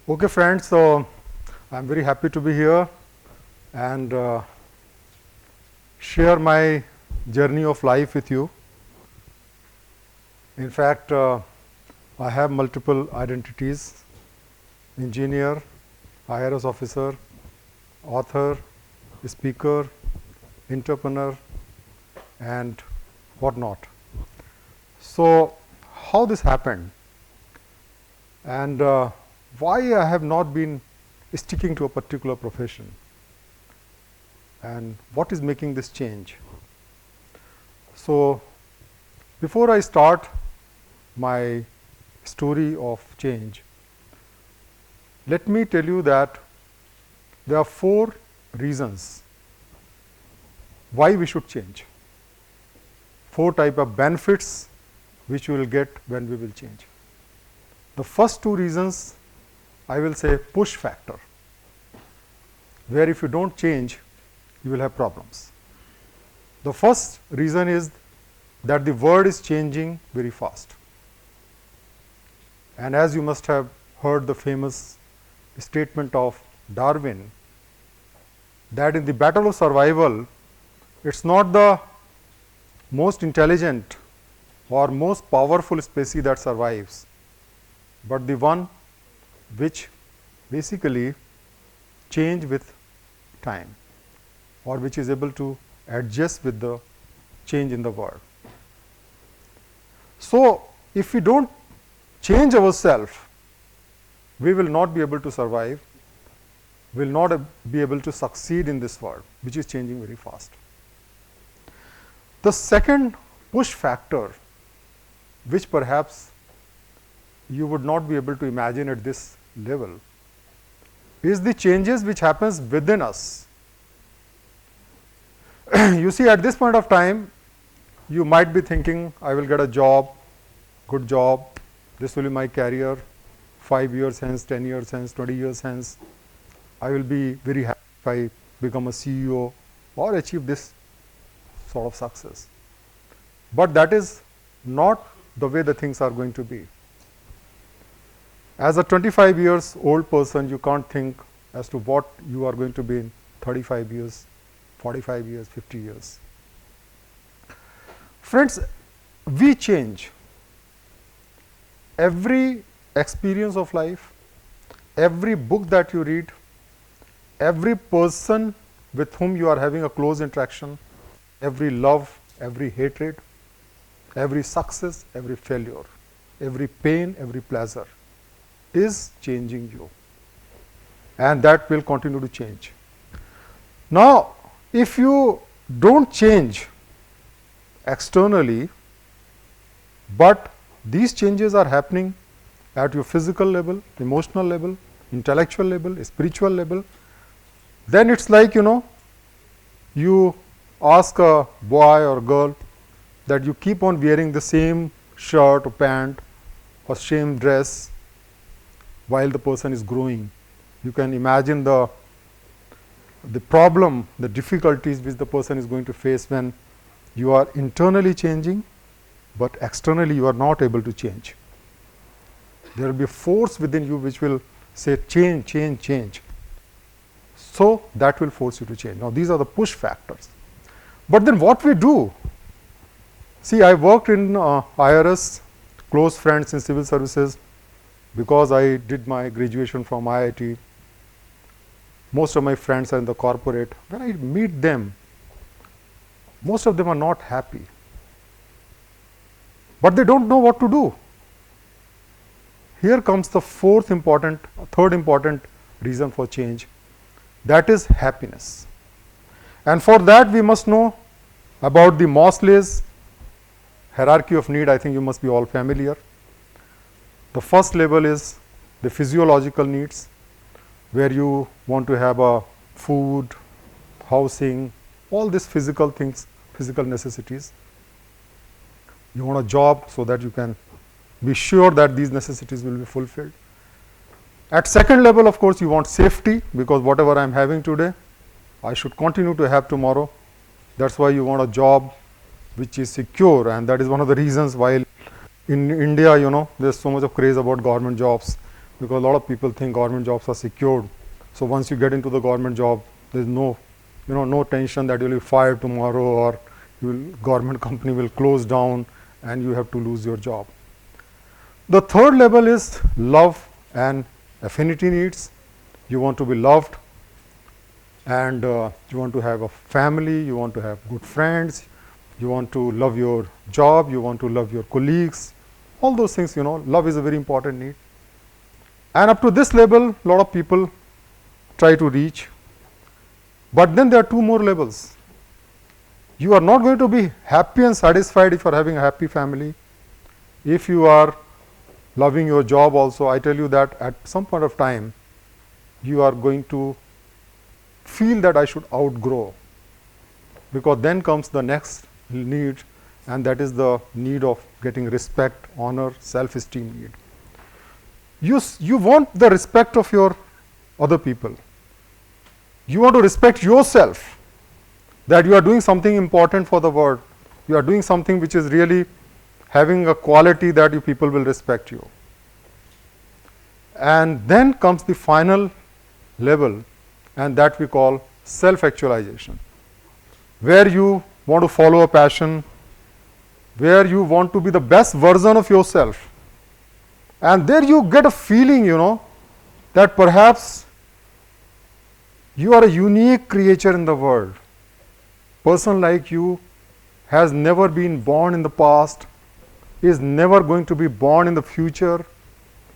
Okay, friends, so I'm very happy to be here and share my journey of life with you. In fact, I have multiple identities: engineer, IRS officer, author, speaker, entrepreneur, and whatnot. So, how this happened and why I have not been sticking to a particular profession and what is making this change. So, before I start my story of change, let me tell you that there are 4 reasons why we should change, 4 type of benefits which we will get when we will change. The first 2 reasons I will say push factor, where if you don't change, you will have problems. The first reason is that the world is changing very fast. And as you must have heard the famous statement of Darwin, that in the battle of survival, it's not the most intelligent or most powerful species that survives, but the one which basically change with time or which is able to adjust with the change in the world. So, if we don't change ourselves, we will not be able to survive, will not be able to succeed in this world which is changing very fast. The second push factor, which perhaps you would not be able to imagine at this level, is the changes which happens within us. You see, at this point of time, you might be thinking, I will get a job, good job, this will be my career, 5 years hence, 10 years hence, 20 years hence, I will be very happy if I become a CEO or achieve this sort of success. But that is not the way the things are going to be. As a 25 years old person, you can't think as to what you are going to be in 35 years, 45 years, 50 years. Friends, we change. Every experience of life, every book that you read, every person with whom you are having a close interaction, every love, every hatred, every success, every failure, every pain, every pleasure is changing you, and that will continue to change. Now, if you don't change externally, but these changes are happening at your physical level, emotional level, intellectual level, spiritual level, then it's like, you ask a boy or girl that you keep on wearing the same shirt or pant or same dress while the person is growing. You can imagine the problem, the difficulties which the person is going to face when you are internally changing, but externally you are not able to change. There will be a force within you which will say change, change, change. So, that will force you to change. Now, these are the push factors. But then what we do? See, I worked in IRS, close friends in civil services, because I did my graduation from IIT. Most of my friends are in the corporate. When I meet them, most of them are not happy, but they don't know what to do. Here comes the third important reason for change, that is happiness. And for that we must know about the Maslow's hierarchy of need. I think you must be all familiar. The first level is the physiological needs, where you want to have a food, housing, all these physical things, physical necessities. You want a job so that you can be sure that these necessities will be fulfilled. At second level, of course, you want safety, because whatever I am having today, I should continue to have tomorrow. That's why you want a job which is secure, and that is one of the reasons why in India, there's so much of craze about government jobs, because a lot of people think government jobs are secured. So once you get into the government job, there's no, no tension that you'll be fired tomorrow or government company will close down and you have to lose your job. The third level is love and affinity needs. You want to be loved, and you want to have a family, you want to have good friends, you want to love your job, you want to love your colleagues, all those things, love is a very important need. And up to this level, a lot of people try to reach. But then there are two more levels. You are not going to be happy and satisfied if you are having a happy family. If you are loving your job also, I tell you that at some point of time, you are going to feel that I should outgrow, because then comes the next need, and that is the need of getting respect, honor, self-esteem need. You want the respect of your other people. You want to respect yourself, that you are doing something important for the world. You are doing something which is really having a quality that you people will respect you. And then comes the final level, and that we call self-actualization, where you want to follow a passion, where you want to be the best version of yourself. And there you get a feeling, that perhaps you are a unique creature in the world. Person like you has never been born in the past, is never going to be born in the future.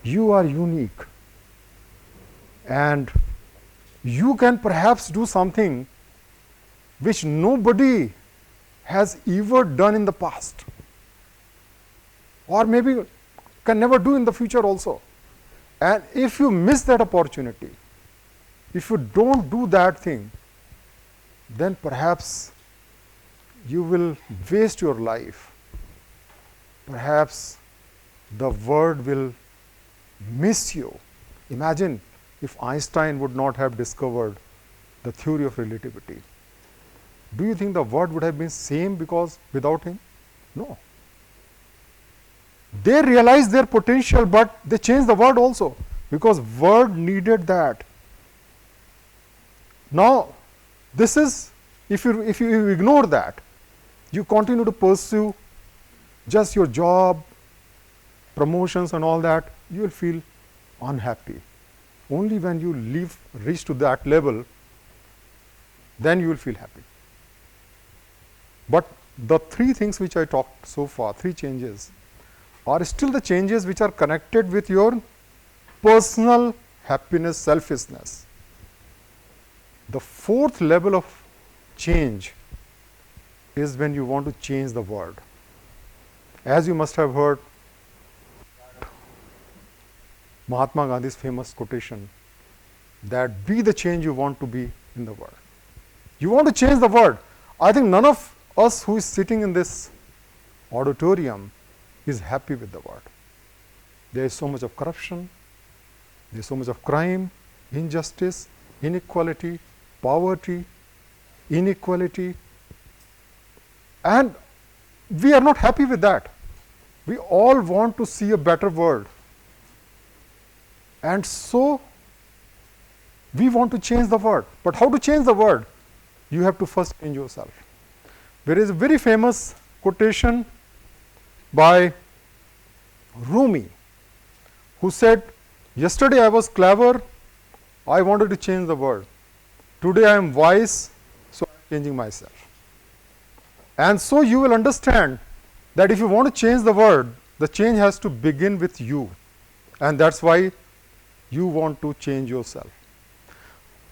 You are unique. And you can perhaps do something which nobody has ever done in the past, or maybe can never do in the future also. And if you miss that opportunity, if you don't do that thing, then perhaps you will waste your life. Perhaps the world will miss you. Imagine if Einstein would not have discovered the theory of relativity. Do you think the world would have been same because without him? No. They realized their potential, but they changed the world also, because world needed that. Now, this is, if you ignore that, you continue to pursue just your job, promotions and all that, you will feel unhappy. Only when you reach to that level, then you will feel happy. But the three things which I talked so far, three changes, are still the changes which are connected with your personal happiness, selfishness. The fourth level of change is when you want to change the world. As you must have heard Mahatma Gandhi's famous quotation, that be the change you want to be in the world. You want to change the world. I think none of us who is sitting in this auditorium is happy with the world. There is so much of corruption, there is so much of crime, injustice, inequality, poverty, inequality, and we are not happy with that. We all want to see a better world. And so, we want to change the world. But how to change the world? You have to first change yourself. There is a very famous quotation by Rumi, who said, yesterday I was clever, I wanted to change the world. Today I am wise, so I am changing myself. And so you will understand that if you want to change the world, the change has to begin with you. And that's why you want to change yourself.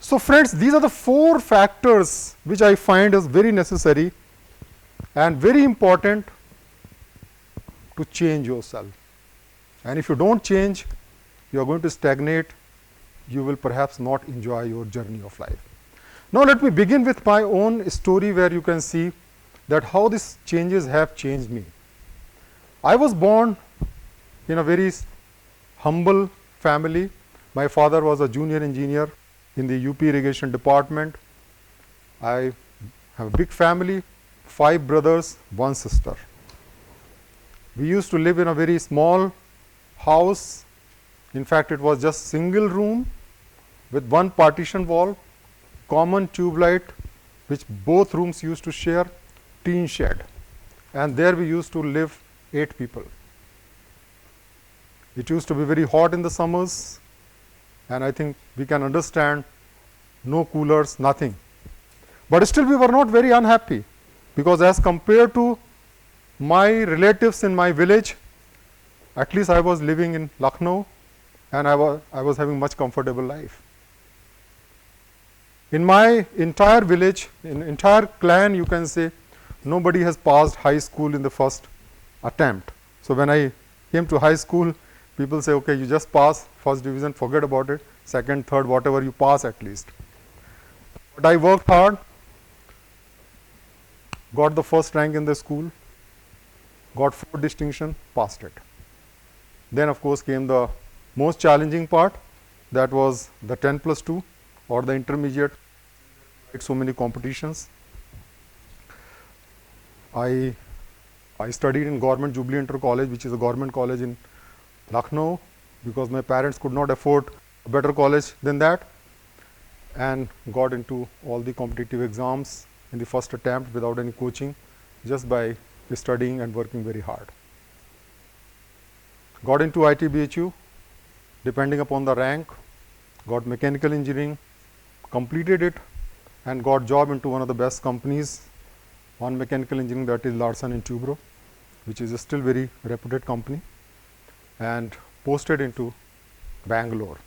So friends, these are the four factors which I find is very necessary and very important to change yourself. And if you don't change, you are going to stagnate. You will perhaps not enjoy your journey of life. Now let me begin with my own story, where you can see that how these changes have changed me. I was born in a very humble family. My father was a junior engineer in the UP irrigation department. I have a big family, 5 brothers, 1 sister. We used to live in a very small house In fact, it was just single room with one partition wall, common tube light, which both rooms used to share, tin shed. And there we used to live 8 people. It used to be very hot in the summers, and I think we can understand, no coolers, nothing. But still we were not very unhappy, because as compared to my relatives in my village, at least I was living in Lucknow, and I was having much comfortable life. In my entire village, in entire clan, you can say, nobody has passed high school in the first attempt. So when I came to high school, people say, okay, you just pass first division, forget about it, second, third, whatever you pass at least. But I worked hard, got the first rank in the school, got 4 distinction, passed it. Then of course came the most challenging part, that was the 10+2 or the intermediate, so many competitions. I studied in Government Jubilee Inter College, which is a government college in Lucknow, because my parents could not afford a better college than that, and got into all the competitive exams in the first attempt without any coaching, just by studying and working very hard. Got into IIT-BHU, depending upon the rank, got mechanical engineering, completed it, and got job into one of the best companies on mechanical engineering, that is Larsen and Toubro, which is a still very reputed company, and posted into Bangalore.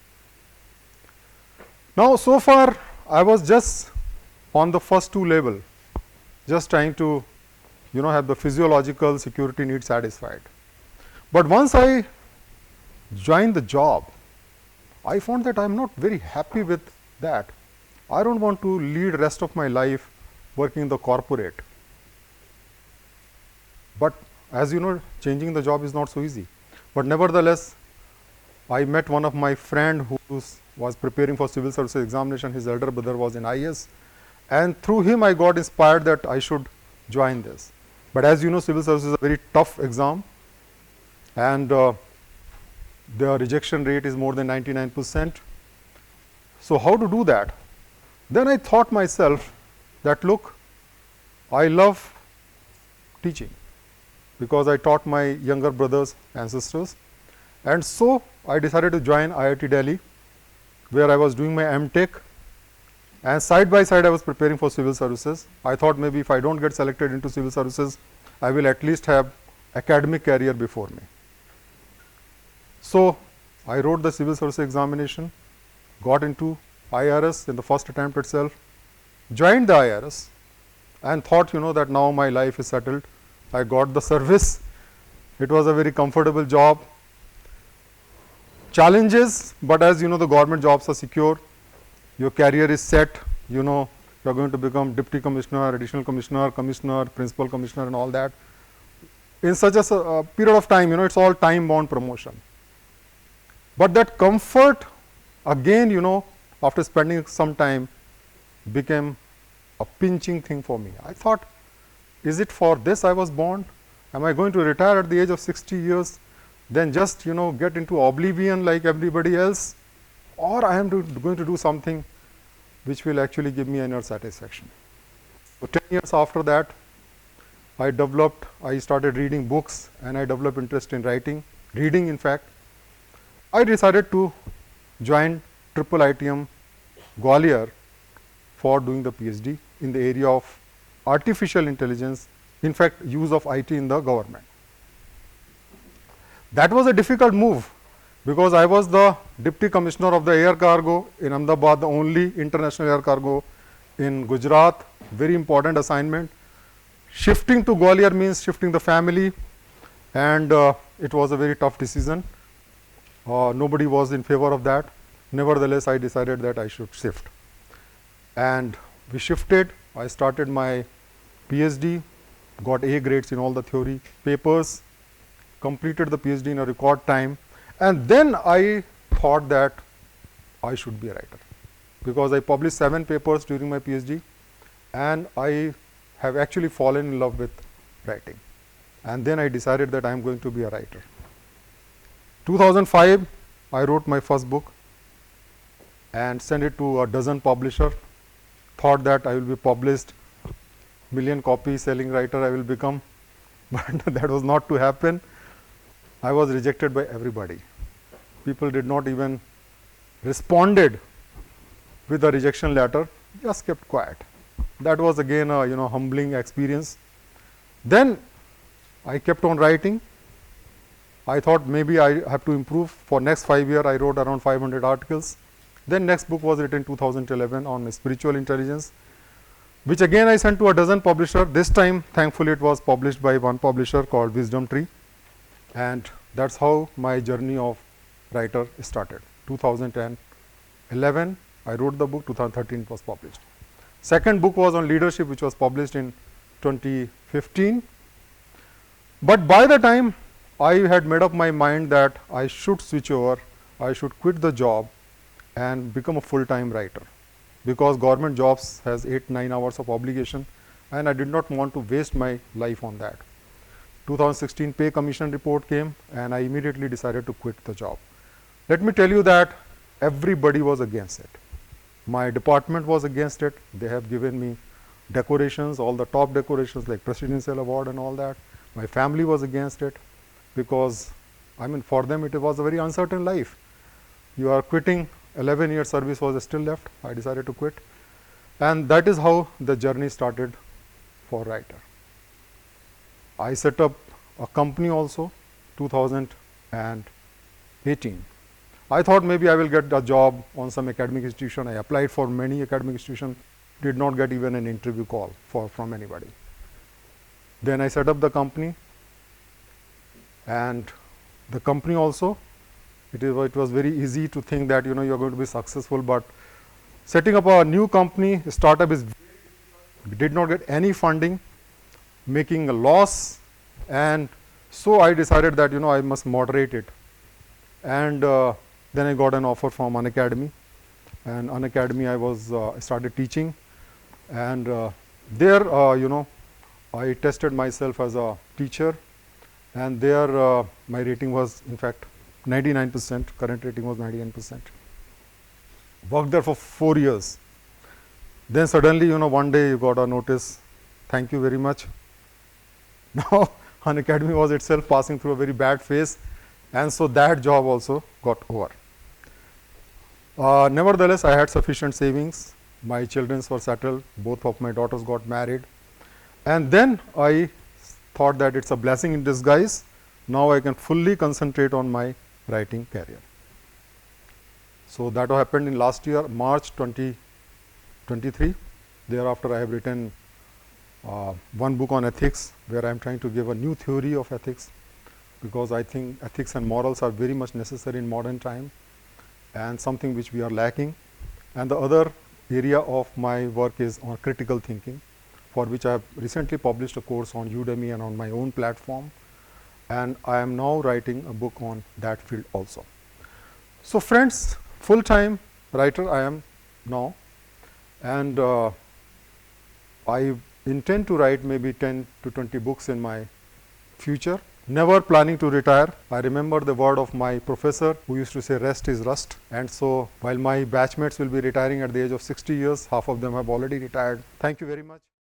Now, so far I was just on the first 2 level, just trying to, have the physiological security needs satisfied. But once I joined the job, I found that I am not very happy with that. I don't want to lead rest of my life working in the corporate. But as you know, changing the job is not so easy. But nevertheless, I met one of my friend who was preparing for civil services examination. His elder brother was in IS, and through him I got inspired that I should join this. But as you know, civil services is a very tough exam, and the rejection rate is more than 99%. So how to do that? Then I thought myself that, look, I love teaching, because I taught my younger brothers and sisters, and so I decided to join IIT Delhi, where I was doing my M.Tech, and side by side I was preparing for civil services. I thought maybe if I don't get selected into civil services, I will at least have academic career before me. So I wrote the civil service examination, got into IRS in the first attempt itself, joined the IRS, and thought, that now my life is settled. I got the service. It was a very comfortable job. Challenges, but as you know, the government jobs are secure. Your career is set. You are going to become deputy commissioner, additional commissioner, commissioner, principal commissioner, and all that. In such a period of time, it's all time-bound promotion. But that comfort, again, after spending some time, became a pinching thing for me. I thought, is it for this I was born? Am I going to retire at the age of 60 years, then just, get into oblivion like everybody else? Or I am going to do something which will actually give me inner satisfaction. So 10 years after that, I started reading books, and I developed interest in reading in fact. I decided to join IITM Gwalior for doing the Ph.D. in the area of artificial intelligence, in fact use of IT in the government. That was a difficult move, because I was the deputy commissioner of the air cargo in Ahmedabad, the only international air cargo in Gujarat, very important assignment. Shifting to Gwalior means shifting the family, and it was a very tough decision. Nobody was in favor of that. Nevertheless, I decided that I should shift, and we shifted. I started my Ph.D., got A grades in all the theory papers, completed the Ph.D. in a record time, and then I thought that I should be a writer, because I published 7 papers during my Ph.D. and I have actually fallen in love with writing, and then I decided that I am going to be a writer. 2005, I wrote my first book and sent it to a dozen publisher. Thought that I will be published, million copy selling writer I will become, but that was not to happen. I was rejected by everybody. People did not even responded with a rejection letter, just kept quiet. That was again a humbling experience. Then I kept on writing. I thought maybe I have to improve. For next 5 years, I wrote around 500 articles. Then next book was written in 2011 on spiritual intelligence, which again I sent to a dozen publisher. This time, thankfully, it was published by one publisher called Wisdom Tree, and that's how my journey of writer started. 2011, I wrote the book. 2013 it was published. Second book was on leadership, which was published in 2015. But by the time I had made up my mind that I should switch over, I should quit the job and become a full-time writer, because government jobs has 8-9 hours of obligation, and I did not want to waste my life on that. 2016 pay commission report came, and I immediately decided to quit the job. Let me tell you that everybody was against it. My department was against it. They have given me decorations, all the top decorations like Presidential Award and all that. My family was against it, because I mean, for them it was a very uncertain life. You are quitting, 11 years service was still left. I decided to quit, and that is how the journey started for writer. I set up a company also, 2018. I thought maybe I will get a job on some academic institution. I applied for many academic institutions, did not get even an interview call from anybody. Then I set up the company, and the company also, it was very easy to think that you are going to be successful, but setting up a new company, startup is did not get any funding, making a loss, and so I decided that I must moderate it. And then I got an offer from Unacademy, and Unacademy I was started teaching, and there I tested myself as a teacher, and there my rating was in fact 99%. Current rating was 99%. Worked there for 4 years. Then suddenly one day you got a notice, thank you very much. Now Unacademy was itself passing through a very bad phase, and so that job also got over. Nevertheless, I had sufficient savings. My children were settled. Both of my daughters got married. And then I thought that it's a blessing in disguise. Now I can fully concentrate on my writing career. So that happened in last year, March 2023. Thereafter, I have written one book on ethics, where I am trying to give a new theory of ethics, because I think ethics and morals are very much necessary in modern time, and something which we are lacking. And the other area of my work is on critical thinking, for which I have recently published a course on Udemy and on my own platform, and I am now writing a book on that field also. So friends, full-time writer I am now, and I intend to write maybe 10 to 20 books in my future. Never planning to retire. I remember the word of my professor who used to say rest is rust, and so while my batchmates will be retiring at the age of 60 years, half of them have already retired. Thank you very much.